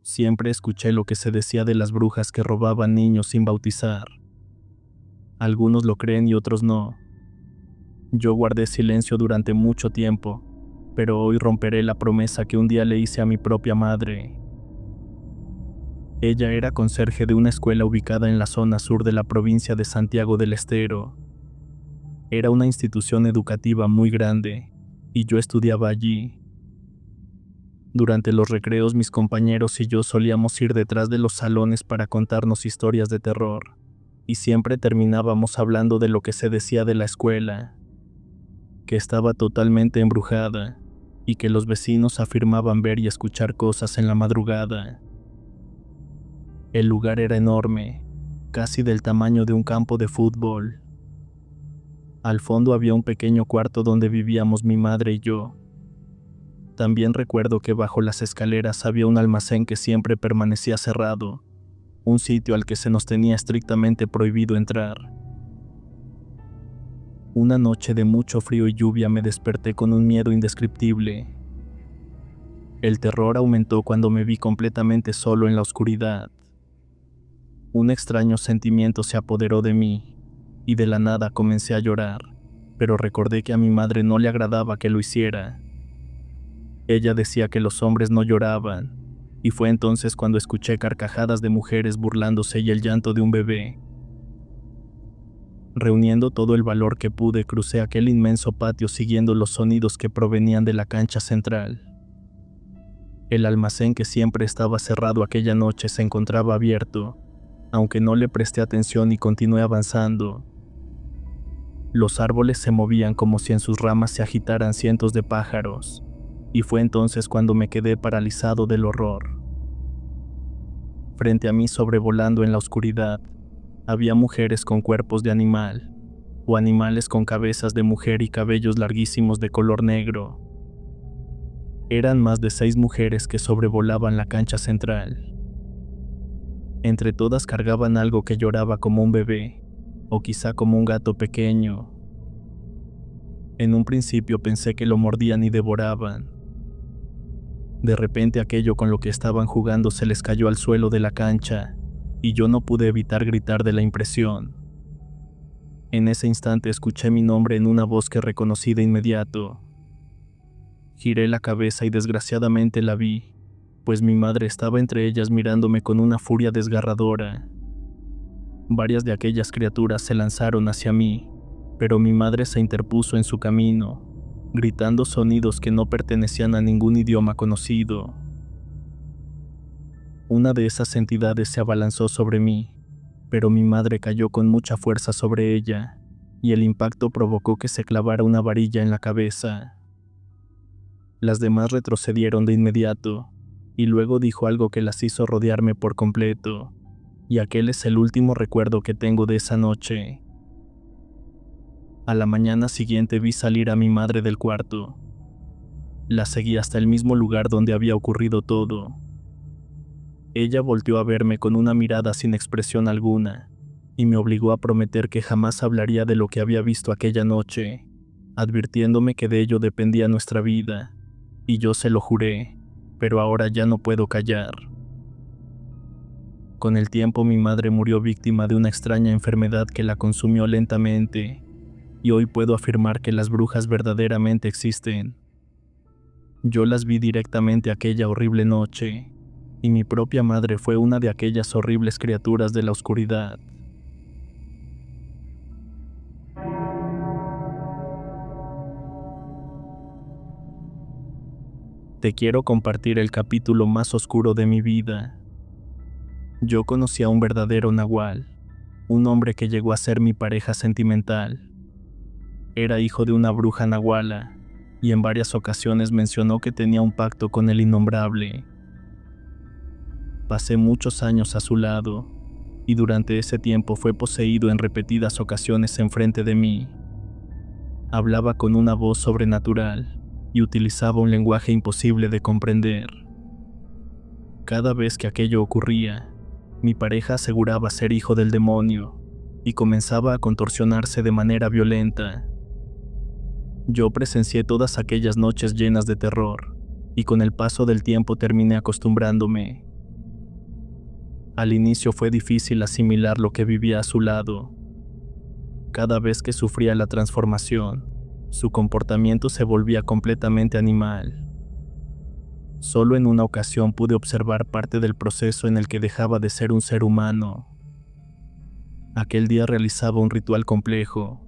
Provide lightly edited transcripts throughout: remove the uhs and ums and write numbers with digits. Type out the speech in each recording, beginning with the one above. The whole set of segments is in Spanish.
Siempre escuché lo que se decía de las brujas que robaban niños sin bautizar. Algunos lo creen y otros no. Yo guardé silencio durante mucho tiempo, pero hoy romperé la promesa que un día le hice a mi propia madre. Ella era conserje de una escuela ubicada en la zona sur de la provincia de Santiago del Estero. Era una institución educativa muy grande, y yo estudiaba allí. Durante los recreos mis compañeros y yo solíamos ir detrás de los salones para contarnos historias de terror, y siempre terminábamos hablando de lo que se decía de la escuela, que estaba totalmente embrujada, y que los vecinos afirmaban ver y escuchar cosas en la madrugada. El lugar era enorme, casi del tamaño de un campo de fútbol. Al fondo había un pequeño cuarto donde vivíamos mi madre y yo. También recuerdo que bajo las escaleras había un almacén que siempre permanecía cerrado, un sitio al que se nos tenía estrictamente prohibido entrar. Una noche de mucho frío y lluvia me desperté con un miedo indescriptible. El terror aumentó cuando me vi completamente solo en la oscuridad. Un extraño sentimiento se apoderó de mí, y de la nada comencé a llorar, pero recordé que a mi madre no le agradaba que lo hiciera. Ella decía que los hombres no lloraban, y fue entonces cuando escuché carcajadas de mujeres burlándose y el llanto de un bebé. Reuniendo todo el valor que pude, crucé aquel inmenso patio siguiendo los sonidos que provenían de la cancha central. El almacén que siempre estaba cerrado aquella noche se encontraba abierto, aunque no le presté atención y continué avanzando. Los árboles se movían como si en sus ramas se agitaran cientos de pájaros, y fue entonces cuando me quedé paralizado del horror. Frente a mí, sobrevolando en la oscuridad, había mujeres con cuerpos de animal, o animales con cabezas de mujer y cabellos larguísimos de color negro. Eran más de 6 mujeres que sobrevolaban la cancha central. Entre todas cargaban algo que lloraba como un bebé, o quizá como un gato pequeño. En un principio pensé que lo mordían y devoraban. De repente aquello con lo que estaban jugando se les cayó al suelo de la cancha, y yo no pude evitar gritar de la impresión. En ese instante escuché mi nombre en una voz que reconocí de inmediato. Giré la cabeza y desgraciadamente la vi, pues mi madre estaba entre ellas mirándome con una furia desgarradora. Varias de aquellas criaturas se lanzaron hacia mí, pero mi madre se interpuso en su camino, gritando sonidos que no pertenecían a ningún idioma conocido. Una de esas entidades se abalanzó sobre mí, pero mi madre cayó con mucha fuerza sobre ella, y el impacto provocó que se clavara una varilla en la cabeza. Las demás retrocedieron de inmediato, y luego dijo algo que las hizo rodearme por completo, y aquel es el último recuerdo que tengo de esa noche. A la mañana siguiente vi salir a mi madre del cuarto. La seguí hasta el mismo lugar donde había ocurrido todo. Ella volteó a verme con una mirada sin expresión alguna, y me obligó a prometer que jamás hablaría de lo que había visto aquella noche, advirtiéndome que de ello dependía nuestra vida, y yo se lo juré, pero ahora ya no puedo callar. Con el tiempo mi madre murió víctima de una extraña enfermedad que la consumió lentamente, y hoy puedo afirmar que las brujas verdaderamente existen. Yo las vi directamente aquella horrible noche, y mi propia madre fue una de aquellas horribles criaturas de la oscuridad. Te quiero compartir el capítulo más oscuro de mi vida. Yo conocí a un verdadero nahual, un hombre que llegó a ser mi pareja sentimental. Era hijo de una bruja nahuala, y en varias ocasiones mencionó que tenía un pacto con el innombrable. Pasé muchos años a su lado, y durante ese tiempo fue poseído en repetidas ocasiones enfrente de mí. Hablaba con una voz sobrenatural, y utilizaba un lenguaje imposible de comprender. Cada vez que aquello ocurría, mi pareja aseguraba ser hijo del demonio, y comenzaba a contorsionarse de manera violenta. Yo presencié todas aquellas noches llenas de terror, y con el paso del tiempo terminé acostumbrándome. Al inicio fue difícil asimilar lo que vivía a su lado. Cada vez que sufría la transformación, su comportamiento se volvía completamente animal. Solo en una ocasión pude observar parte del proceso en el que dejaba de ser un ser humano. Aquel día realizaba un ritual complejo.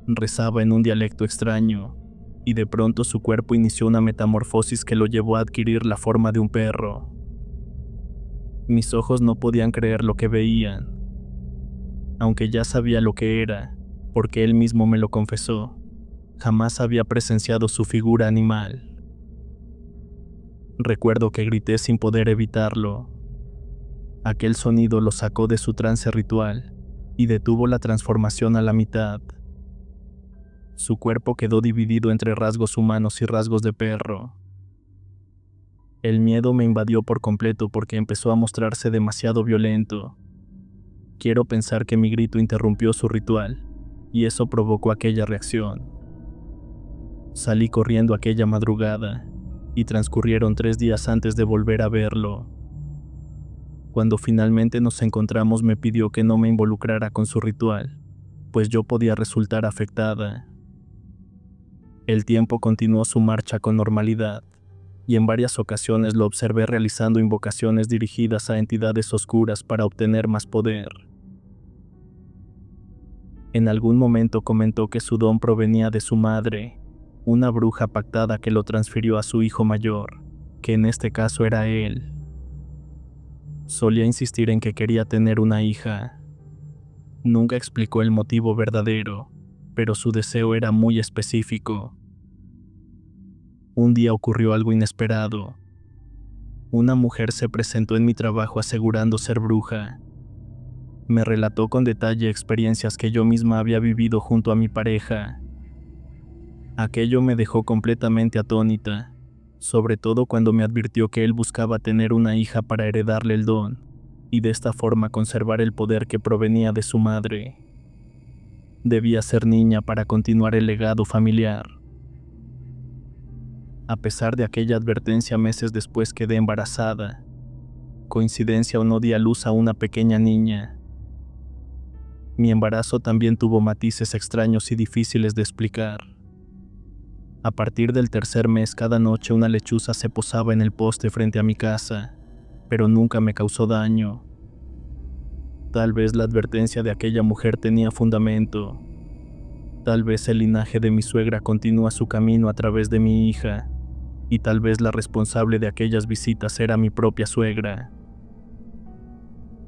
Rezaba en un dialecto extraño, y de pronto su cuerpo inició una metamorfosis que lo llevó a adquirir la forma de un perro. Mis ojos no podían creer lo que veían, aunque ya sabía lo que era, porque él mismo me lo confesó. Jamás había presenciado su figura animal. Recuerdo que grité sin poder evitarlo. Aquel sonido lo sacó de su trance ritual y detuvo la transformación a la mitad. Su cuerpo quedó dividido entre rasgos humanos y rasgos de perro. El miedo me invadió por completo porque empezó a mostrarse demasiado violento. Quiero pensar que mi grito interrumpió su ritual, y eso provocó aquella reacción. Salí corriendo aquella madrugada, y transcurrieron 3 días antes de volver a verlo. Cuando finalmente nos encontramos me pidió que no me involucrara con su ritual, pues yo podía resultar afectada. El tiempo continuó su marcha con normalidad, y en varias ocasiones lo observé realizando invocaciones dirigidas a entidades oscuras para obtener más poder. En algún momento comentó que su don provenía de su madre, una bruja pactada que lo transfirió a su hijo mayor, que en este caso era él. Solía insistir en que quería tener una hija. Nunca explicó el motivo verdadero, pero su deseo era muy específico. Un día ocurrió algo inesperado. Una mujer se presentó en mi trabajo asegurando ser bruja. Me relató con detalle experiencias que yo misma había vivido junto a mi pareja. Aquello me dejó completamente atónita, sobre todo cuando me advirtió que él buscaba tener una hija para heredarle el don, y de esta forma conservar el poder que provenía de su madre. Debía ser niña para continuar el legado familiar. A pesar de aquella advertencia, meses después quedé embarazada. Coincidencia o no, di a luz a una pequeña niña. Mi embarazo también tuvo matices extraños y difíciles de explicar. A partir del 3er mes, cada noche una lechuza se posaba en el poste frente a mi casa, pero nunca me causó daño. Tal vez la advertencia de aquella mujer tenía fundamento. Tal vez el linaje de mi suegra continúa su camino a través de mi hija, y tal vez la responsable de aquellas visitas era mi propia suegra.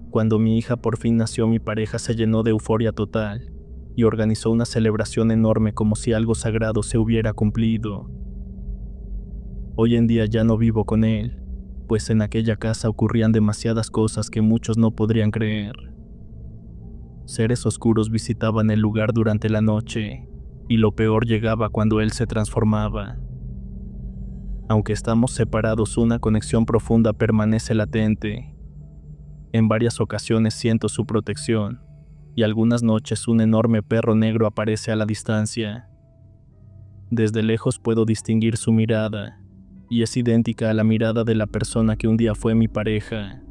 Cuando mi hija por fin nació, mi pareja se llenó de euforia total y organizó una celebración enorme como si algo sagrado se hubiera cumplido. Hoy en día ya no vivo con él, pues en aquella casa ocurrían demasiadas cosas que muchos no podrían creer. Seres oscuros visitaban el lugar durante la noche, y lo peor llegaba cuando él se transformaba. Aunque estamos separados, una conexión profunda permanece latente. En varias ocasiones siento su protección, y algunas noches un enorme perro negro aparece a la distancia. Desde lejos puedo distinguir su mirada, y es idéntica a la mirada de la persona que un día fue mi pareja.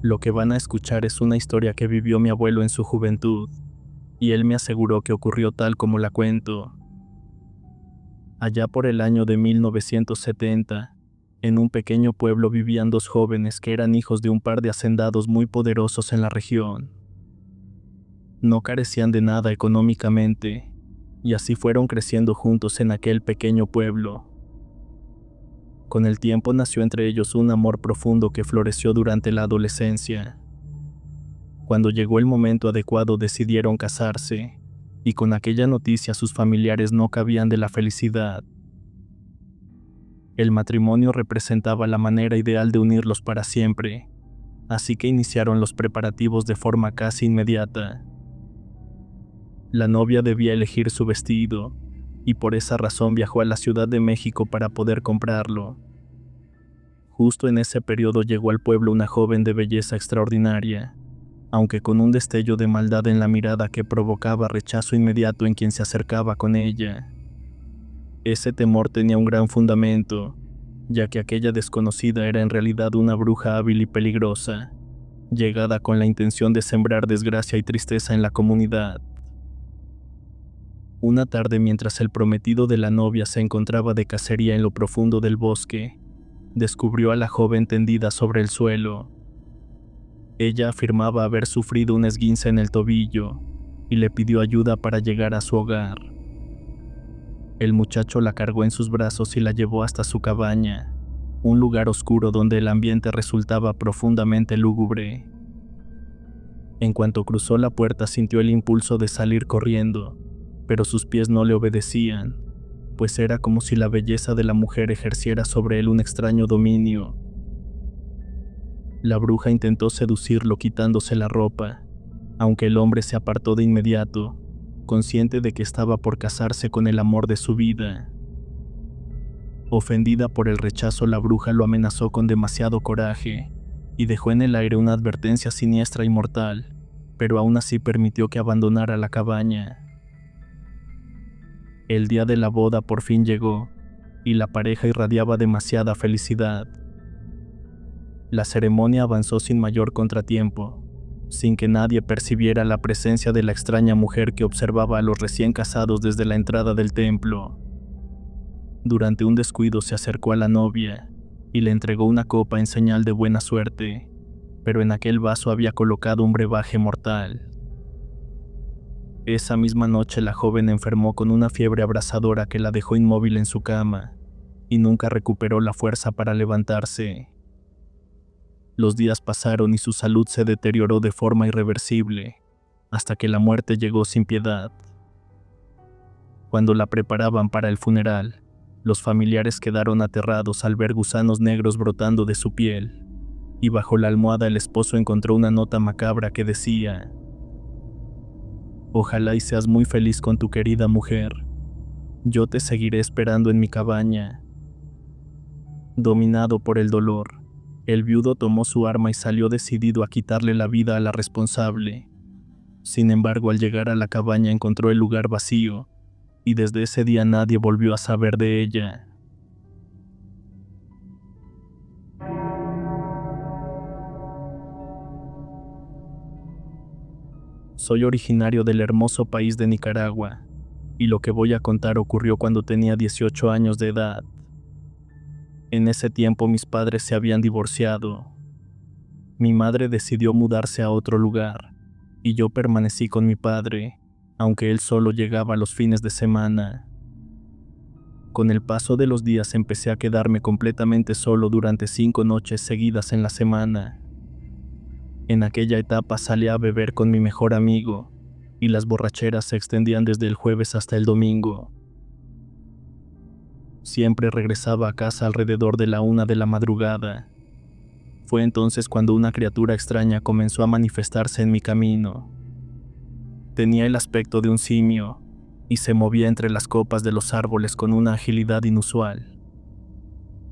Lo que van a escuchar es una historia que vivió mi abuelo en su juventud, y él me aseguró que ocurrió tal como la cuento. Allá por el año de 1970, en un pequeño pueblo vivían 2 jóvenes que eran hijos de un par de hacendados muy poderosos en la región. No carecían de nada económicamente, y así fueron creciendo juntos en aquel pequeño pueblo. Con el tiempo nació entre ellos un amor profundo que floreció durante la adolescencia. Cuando llegó el momento adecuado decidieron casarse, y con aquella noticia sus familiares no cabían de la felicidad. El matrimonio representaba la manera ideal de unirlos para siempre, así que iniciaron los preparativos de forma casi inmediata. La novia debía elegir su vestido, y por esa razón viajó a la Ciudad de México para poder comprarlo. Justo en ese periodo llegó al pueblo una joven de belleza extraordinaria, aunque con un destello de maldad en la mirada que provocaba rechazo inmediato en quien se acercaba con ella. Ese temor tenía un gran fundamento, ya que aquella desconocida era en realidad una bruja hábil y peligrosa, llegada con la intención de sembrar desgracia y tristeza en la comunidad. Una tarde, mientras el prometido de la novia se encontraba de cacería en lo profundo del bosque, descubrió a la joven tendida sobre el suelo. Ella afirmaba haber sufrido un esguince en el tobillo y le pidió ayuda para llegar a su hogar. El muchacho la cargó en sus brazos y la llevó hasta su cabaña, un lugar oscuro donde el ambiente resultaba profundamente lúgubre. En cuanto cruzó la puerta, sintió el impulso de salir corriendo, pero sus pies no le obedecían, pues era como si la belleza de la mujer ejerciera sobre él un extraño dominio. La bruja intentó seducirlo quitándose la ropa, aunque el hombre se apartó de inmediato, consciente de que estaba por casarse con el amor de su vida. Ofendida por el rechazo, la bruja lo amenazó con demasiado coraje y dejó en el aire una advertencia siniestra y mortal, pero aún así permitió que abandonara la cabaña. El día de la boda por fin llegó, y la pareja irradiaba demasiada felicidad. La ceremonia avanzó sin mayor contratiempo, sin que nadie percibiera la presencia de la extraña mujer que observaba a los recién casados desde la entrada del templo. Durante un descuido se acercó a la novia y le entregó una copa en señal de buena suerte, pero en aquel vaso había colocado un brebaje mortal. Esa misma noche la joven enfermó con una fiebre abrasadora que la dejó inmóvil en su cama y nunca recuperó la fuerza para levantarse. Los días pasaron y su salud se deterioró de forma irreversible, hasta que la muerte llegó sin piedad. Cuando la preparaban para el funeral, los familiares quedaron aterrados al ver gusanos negros brotando de su piel, y bajo la almohada el esposo encontró una nota macabra que decía: «Ojalá y seas muy feliz con tu querida mujer. Yo te seguiré esperando en mi cabaña». Dominado por el dolor, el viudo tomó su arma y salió decidido a quitarle la vida a la responsable. Sin embargo, al llegar a la cabaña encontró el lugar vacío, y desde ese día nadie volvió a saber de ella. Soy originario del hermoso país de Nicaragua, y lo que voy a contar ocurrió cuando tenía 18 años de edad. En ese tiempo mis padres se habían divorciado. Mi madre decidió mudarse a otro lugar, y yo permanecí con mi padre, aunque él solo llegaba los fines de semana. Con el paso de los días empecé a quedarme completamente solo durante 5 noches seguidas en la semana. En aquella etapa salía a beber con mi mejor amigo, y las borracheras se extendían desde el jueves hasta el domingo. Siempre regresaba a casa alrededor de la 1 de la madrugada. Fue entonces cuando una criatura extraña comenzó a manifestarse en mi camino. Tenía el aspecto de un simio, y se movía entre las copas de los árboles con una agilidad inusual.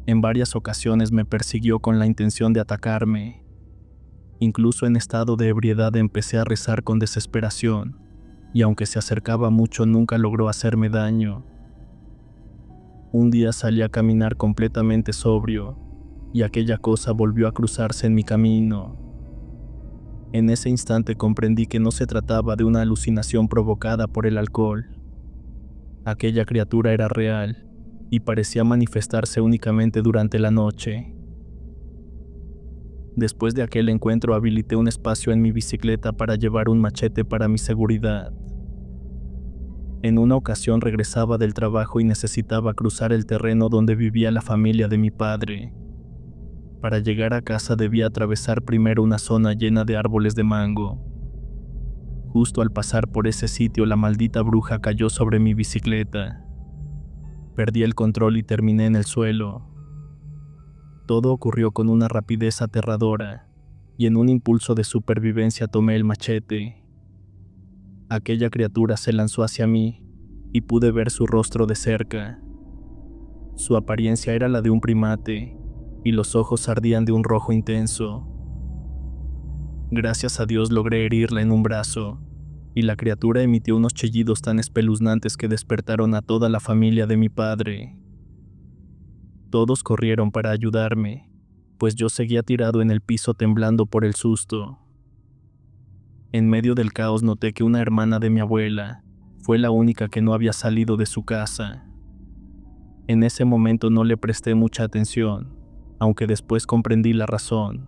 En varias ocasiones me persiguió con la intención de atacarme. Incluso en estado de ebriedad empecé a rezar con desesperación, y aunque se acercaba mucho nunca logró hacerme daño. Un día salí a caminar completamente sobrio, y aquella cosa volvió a cruzarse en mi camino. En ese instante comprendí que no se trataba de una alucinación provocada por el alcohol. Aquella criatura era real, y parecía manifestarse únicamente durante la noche. Después de aquel encuentro habilité un espacio en mi bicicleta para llevar un machete para mi seguridad. En una ocasión regresaba del trabajo y necesitaba cruzar el terreno donde vivía la familia de mi padre. Para llegar a casa debía atravesar primero una zona llena de árboles de mango. Justo al pasar por ese sitio, la maldita bruja cayó sobre mi bicicleta. Perdí el control y terminé en el suelo. Todo ocurrió con una rapidez aterradora, y en un impulso de supervivencia tomé el machete. Aquella criatura se lanzó hacia mí, y pude ver su rostro de cerca. Su apariencia era la de un primate, y los ojos ardían de un rojo intenso. Gracias a Dios logré herirla en un brazo, y la criatura emitió unos chillidos tan espeluznantes que despertaron a toda la familia de mi padre. Todos corrieron para ayudarme, pues yo seguía tirado en el piso temblando por el susto. En medio del caos noté que una hermana de mi abuela fue la única que no había salido de su casa. En ese momento no le presté mucha atención, aunque después comprendí la razón.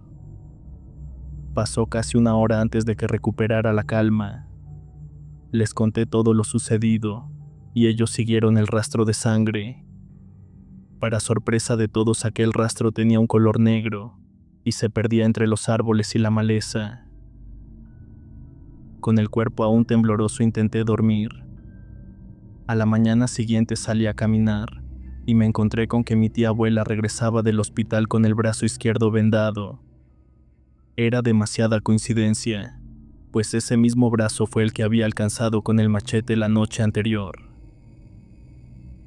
Pasó casi una hora antes de que recuperara la calma. Les conté todo lo sucedido, y ellos siguieron el rastro de sangre. Para sorpresa de todos, aquel rastro tenía un color negro, y se perdía entre los árboles y la maleza. Con el cuerpo aún tembloroso intenté dormir. A la mañana siguiente salí a caminar, y me encontré con que mi tía abuela regresaba del hospital con el brazo izquierdo vendado. Era demasiada coincidencia, pues ese mismo brazo fue el que había alcanzado con el machete la noche anterior.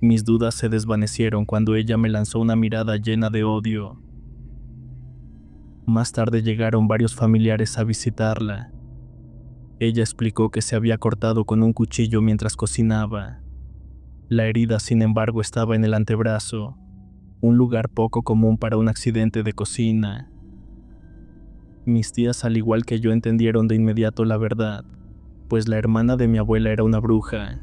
Mis dudas se desvanecieron cuando ella me lanzó una mirada llena de odio. Más tarde llegaron varios familiares a visitarla. Ella explicó que se había cortado con un cuchillo mientras cocinaba. La herida, sin embargo, estaba en el antebrazo, un lugar poco común para un accidente de cocina. Mis tías, al igual que yo, entendieron de inmediato la verdad, pues la hermana de mi abuela era una bruja.